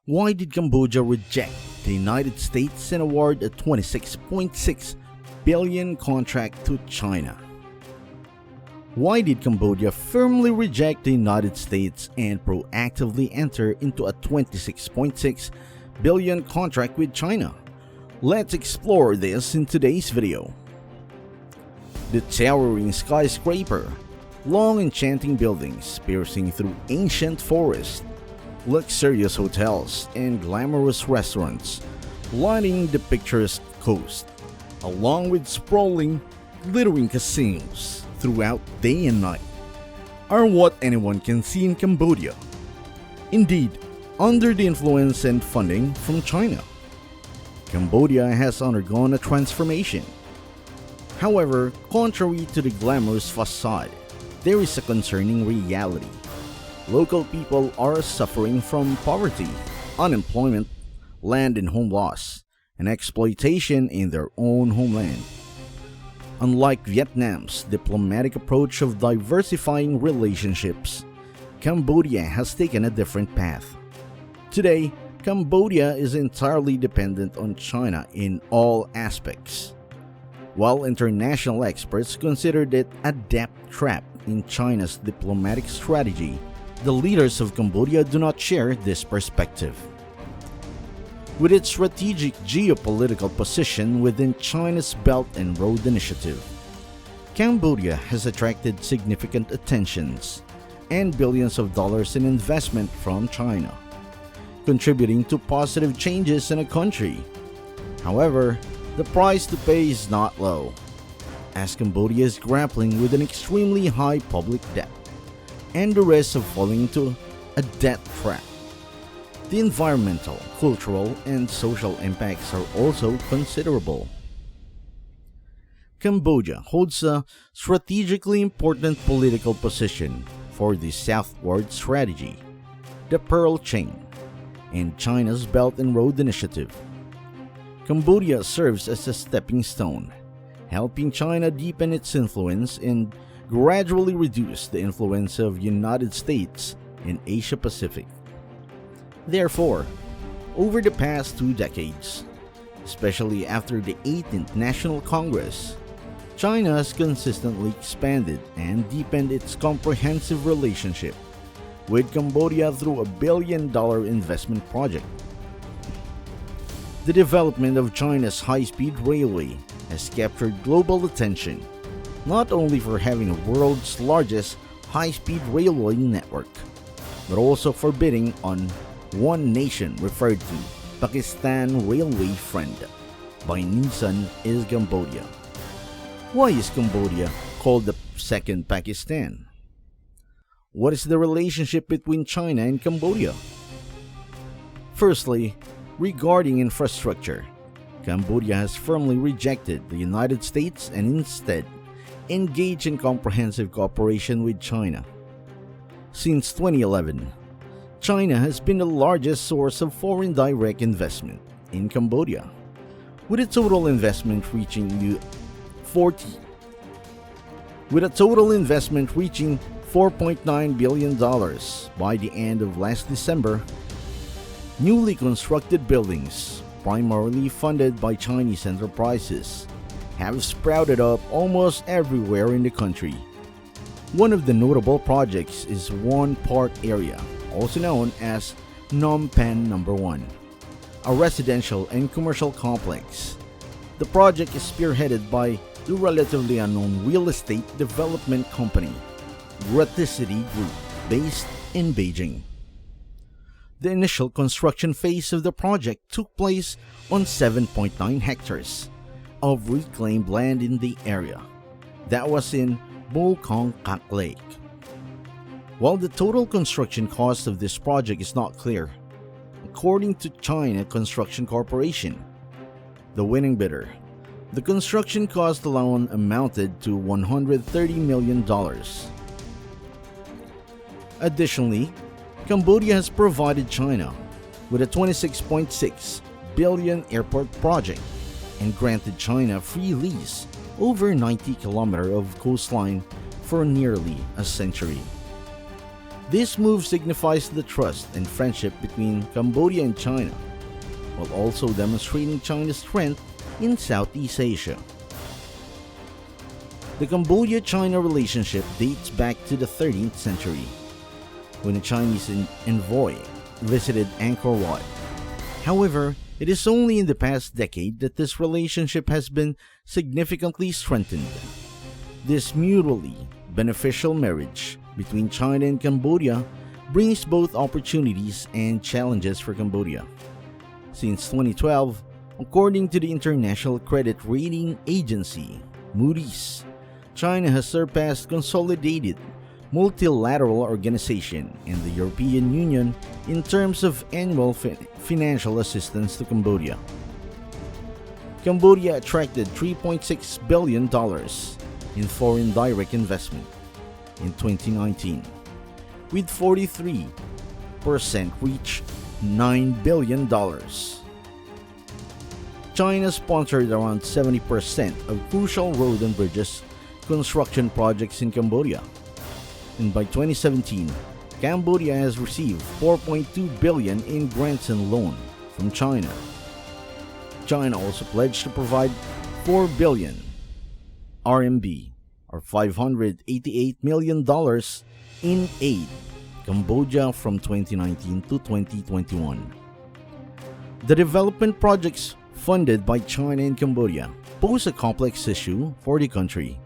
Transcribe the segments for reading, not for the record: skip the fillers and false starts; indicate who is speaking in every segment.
Speaker 1: Why did Cambodia reject the United States and award a $26.6 billion contract to China? Why did Cambodia firmly reject the United States and proactively enter into a $26.6 billion contract with China? Let's explore this in today's video. The towering skyscraper, long enchanting buildings piercing through ancient forests, luxurious hotels, and glamorous restaurants lining the picturesque coast, along with sprawling, glittering casinos throughout day and night, are what anyone can see in Cambodia. Indeed, under the influence and funding from China, Cambodia has undergone a transformation. However, contrary to the glamorous facade, there is a concerning reality. Local people are suffering from poverty, unemployment, land and home loss, and exploitation in their own homeland. Unlike Vietnam's diplomatic approach of diversifying relationships, Cambodia has taken a different path. Today, Cambodia is entirely dependent on China in all aspects. While international experts considered it a debt trap in China's diplomatic strategy, the leaders of Cambodia do not share this perspective. With its strategic geopolitical position within China's Belt and Road Initiative, Cambodia has attracted significant attentions and billions of dollars in investment from China, contributing to positive changes in a country. However, the price to pay is not low, as Cambodia is grappling with an extremely high public debt and the risk of falling into a debt trap. The environmental, cultural, and social impacts are also considerable. Cambodia holds a strategically important political position for the Southward Strategy, the Pearl Chain, and China's Belt and Road Initiative. Cambodia serves as a stepping stone, helping China deepen its influence and gradually reduce the influence of United States in Asia Pacific. Therefore, over the past 2 decades, especially after the 18th National Congress, China has consistently expanded and deepened its comprehensive relationship with Cambodia through a $1 billion investment project. The development of China's high-speed railway has captured global attention, not only for having the world's largest high-speed railway network, but also for bidding on one nation referred to Pakistan Railway Friend by Nissan is Cambodia. Why is Cambodia called the second Pakistan? What is the relationship between China and Cambodia? Firstly, regarding infrastructure, Cambodia has firmly rejected the United States and instead engaged in comprehensive cooperation with China. Since 2011, China has been the largest source of foreign direct investment in Cambodia, with a total investment reaching $4.9 billion by the end of last December. Newly constructed buildings, primarily funded by Chinese enterprises, have sprouted up almost everywhere in the country. One of the notable projects is One Park area, also known as Phnom Penh No. 1, a residential and commercial complex. The project is spearheaded by the relatively unknown real estate development company, Graticity Group, based in Beijing. The initial construction phase of the project took place on 7.9 hectares of reclaimed land in the area that was in Bo Kong Kak Lake. While the total construction cost of this project is not clear, according to China Construction Corporation, the winning bidder, the construction cost alone amounted to $130 million. Additionally, Cambodia has provided China with a $26.6 billion airport project and granted China free lease over 90 kilometers of coastline for nearly a century. This move signifies the trust and friendship between Cambodia and China, while also demonstrating China's strength in Southeast Asia. The Cambodia-China relationship dates back to the 13th century, when a Chinese envoy visited Angkor Wat. However, it is only in the past decade that this relationship has been significantly strengthened. This mutually beneficial marriage between China and Cambodia brings both opportunities and challenges for Cambodia. Since 2012, according to the international credit rating agency, Moody's, China has surpassed consolidated multilateral organization and the European Union in terms of annual financial assistance to Cambodia. Cambodia attracted $3.6 billion in foreign direct investment in 2019, with 43% reach $9 billion. China sponsored around 70% of crucial road and bridges construction projects in Cambodia. And by 2017, Cambodia has received $4.2 billion in grants and loan from China. China also pledged to provide 4 billion RMB or $588 million in aid Cambodia from 2019 to 2021. The development projects funded by China and Cambodia pose a complex issue for the country.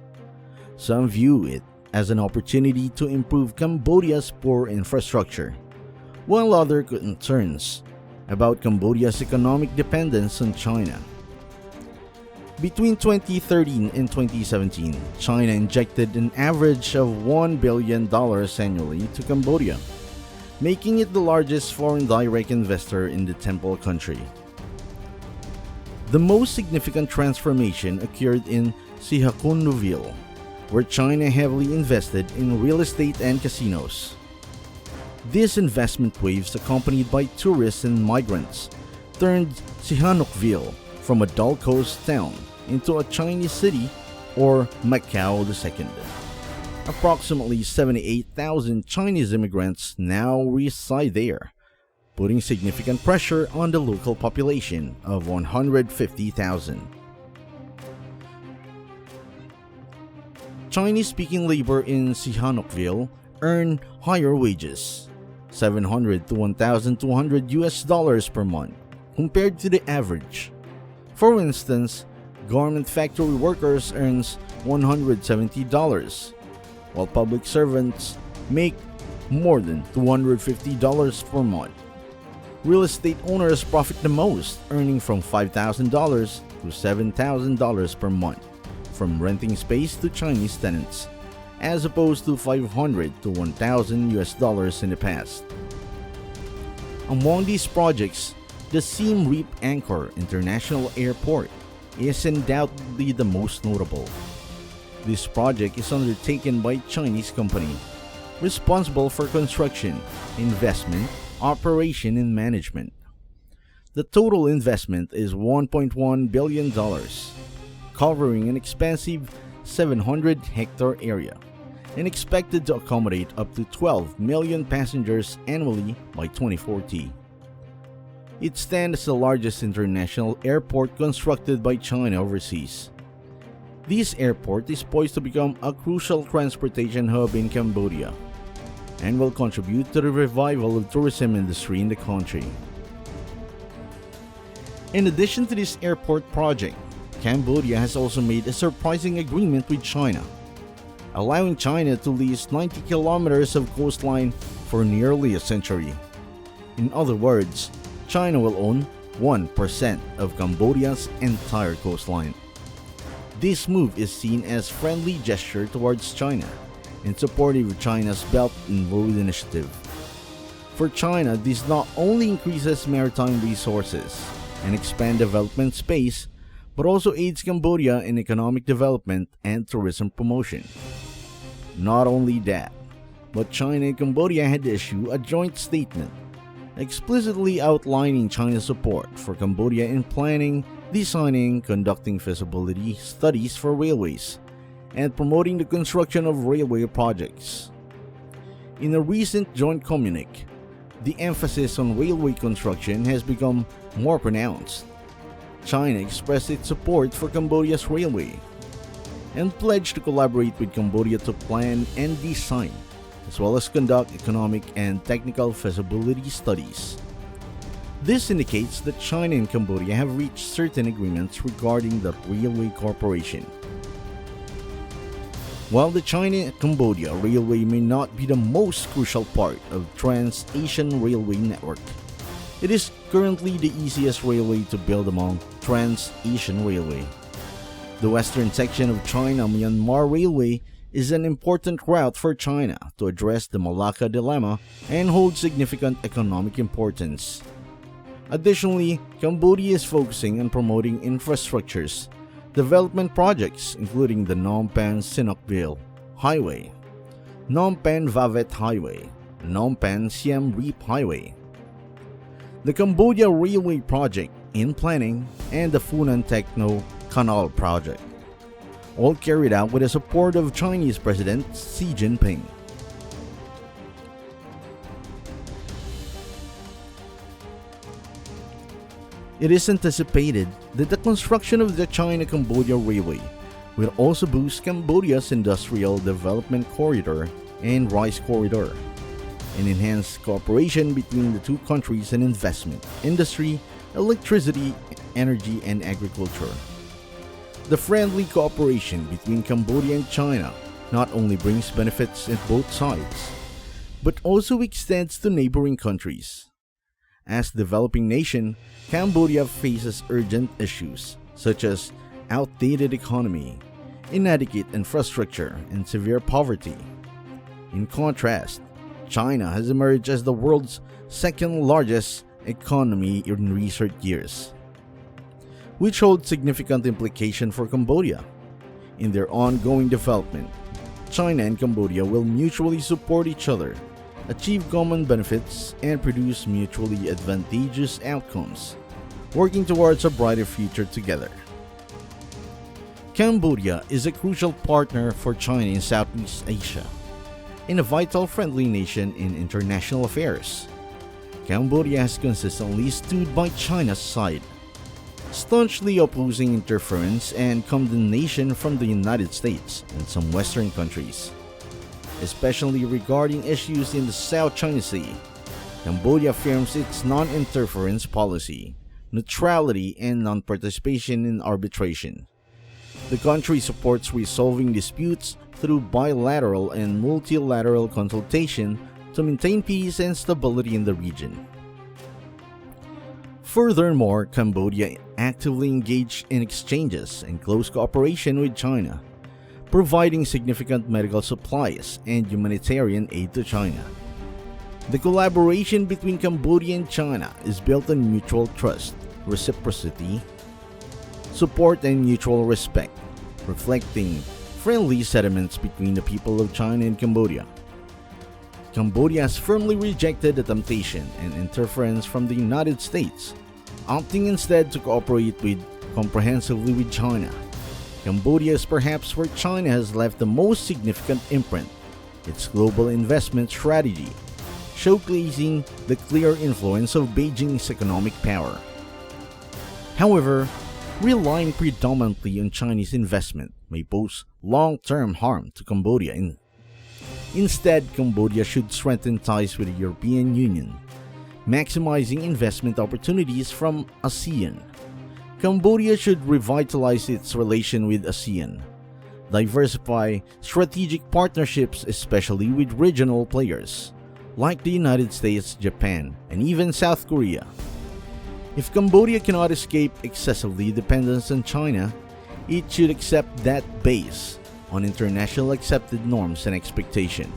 Speaker 1: Some view it as an opportunity to improve Cambodia's poor infrastructure, while others concerns about Cambodia's economic dependence on China. Between 2013 and 2017, China injected an average of $1 billion annually to Cambodia, making it the largest foreign direct investor in the Temple country. The most significant transformation occurred in Sihanoukville, where China heavily invested in real estate and casinos. These investment waves, accompanied by tourists and migrants, turned Sihanoukville from a dull coast town into a Chinese city, or Macau II. Approximately 78,000 Chinese immigrants now reside there, putting significant pressure on the local population of 150,000. Chinese-speaking labor in Sihanoukville earn higher wages, $700 to $1,200 per month, compared to the average. For instance, garment factory workers earns $170, while public servants make more than $250 per month. Real estate owners profit the most, earning from $5,000 to $7,000 per month from renting space to Chinese tenants, as opposed to $500 to $1,000 in the past. Among these projects, the Siem Reap Angkor International Airport is undoubtedly the most notable. This project is undertaken by a Chinese company, responsible for construction, investment, operation, and management. The total investment is $1.1 billion, covering an expansive 700-hectare area, and expected to accommodate up to 12 million passengers annually by 2040. It stands as the largest international airport constructed by China overseas. This airport is poised to become a crucial transportation hub in Cambodia and will contribute to the revival of the tourism industry in the country. In addition to this airport project, Cambodia has also made a surprising agreement with China, allowing China to lease 90 kilometers of coastline for nearly a century. In other words, China will own 1% of Cambodia's entire coastline. This move is seen as a friendly gesture towards China and supportive of China's Belt and Road Initiative. For China, this not only increases maritime resources and expand development space, but also aids Cambodia in economic development and tourism promotion. Not only that, but China and Cambodia had issued a joint statement explicitly outlining China's support for Cambodia in planning, designing, conducting feasibility studies for railways, and promoting the construction of railway projects. In a recent joint communique, the emphasis on railway construction has become more pronounced. China expressed its support for Cambodia's railway and pledged to collaborate with Cambodia to plan and design, as well as conduct economic and technical feasibility studies. This indicates that China and Cambodia have reached certain agreements regarding the railway cooperation. While the China-Cambodia Railway may not be the most crucial part of Trans-Asian Railway Network, it is currently the easiest railway to build among Trans-Asian Railway. The western section of China-Myanmar Railway is an important route for China to address the Malacca Dilemma and holds significant economic importance. Additionally, Cambodia is focusing on promoting infrastructures development projects including the Phnom Penh-Sinokville Highway, Phnom Penh-Vavet Highway, and Phnom Penh-Siem Reap Highway. The Cambodia Railway Project in planning and the Funan Techno Canal Project, all carried out with the support of Chinese President Xi Jinping. It is anticipated that the construction of the China-Cambodia Railway will also boost Cambodia's industrial development corridor and rice corridor, and enhance cooperation between the two countries in investment, industry, electricity, energy, and agriculture. The friendly cooperation between Cambodia and China not only brings benefits at both sides, but also extends to neighboring countries. As a developing nation, Cambodia faces urgent issues such as outdated economy, inadequate infrastructure, and severe poverty. In contrast, China has emerged as the world's second largest economy in recent years, which holds significant implications for Cambodia. In their ongoing development, China and Cambodia will mutually support each other, achieve common benefits, and produce mutually advantageous outcomes, working towards a brighter future together. Cambodia is a crucial partner for China in Southeast Asia, and a vital friendly nation in international affairs. Cambodia has consistently stood by China's side, staunchly opposing interference and condemnation from the United States and some Western countries, especially regarding issues in the South China Sea. Cambodia affirms its non-interference policy, neutrality, and non-participation in arbitration. The country supports resolving disputes through bilateral and multilateral consultation to maintain peace and stability in the region. Furthermore, Cambodia actively engaged in exchanges and close cooperation with China, providing significant medical supplies and humanitarian aid to China. The collaboration between Cambodia and China is built on mutual trust, reciprocity, support, and mutual respect, reflecting friendly sentiments between the people of China and Cambodia. Cambodia has firmly rejected the temptation and interference from the United States, opting instead to cooperate comprehensively with China. Cambodia is perhaps where China has left the most significant imprint, its global investment strategy, showcasing the clear influence of Beijing's economic power. However, relying predominantly on Chinese investment may pose long-term harm to Cambodia. Instead, Cambodia should strengthen ties with the European Union, maximizing investment opportunities from ASEAN. Cambodia should revitalize its relation with ASEAN, diversify strategic partnerships especially with regional players like the United States, Japan, and even South Korea. If Cambodia cannot escape excessively dependence on China, it should accept that base on international accepted norms and expectation.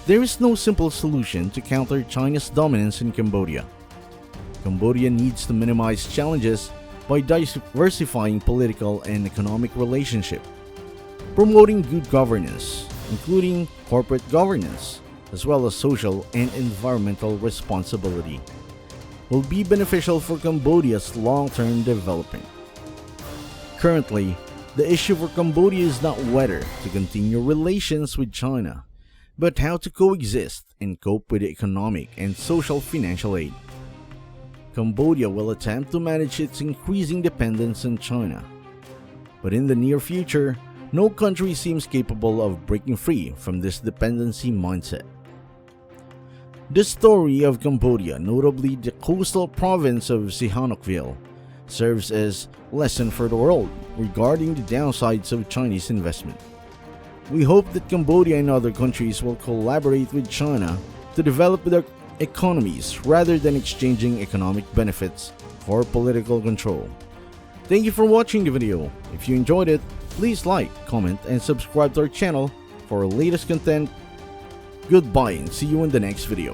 Speaker 1: There is no simple solution to counter China's dominance in Cambodia. Cambodia needs to minimize challenges by diversifying political and economic relationships, promoting good governance, including corporate governance, as well as social and environmental responsibility, will be beneficial for Cambodia's long-term development. Currently, the issue for Cambodia is not whether to continue relations with China, but how to coexist and cope with the economic and social financial aid. Cambodia will attempt to manage its increasing dependence on China. But in the near future, no country seems capable of breaking free from this dependency mindset. The story of Cambodia, notably the coastal province of Sihanoukville, serves as a lesson for the world regarding the downsides of Chinese investment. We hope that Cambodia and other countries will collaborate with China to develop their economies rather than exchanging economic benefits for political control. Thank you for watching the video. If you enjoyed it, please like, comment, and subscribe to our channel for our latest content. Goodbye and see you in the next video.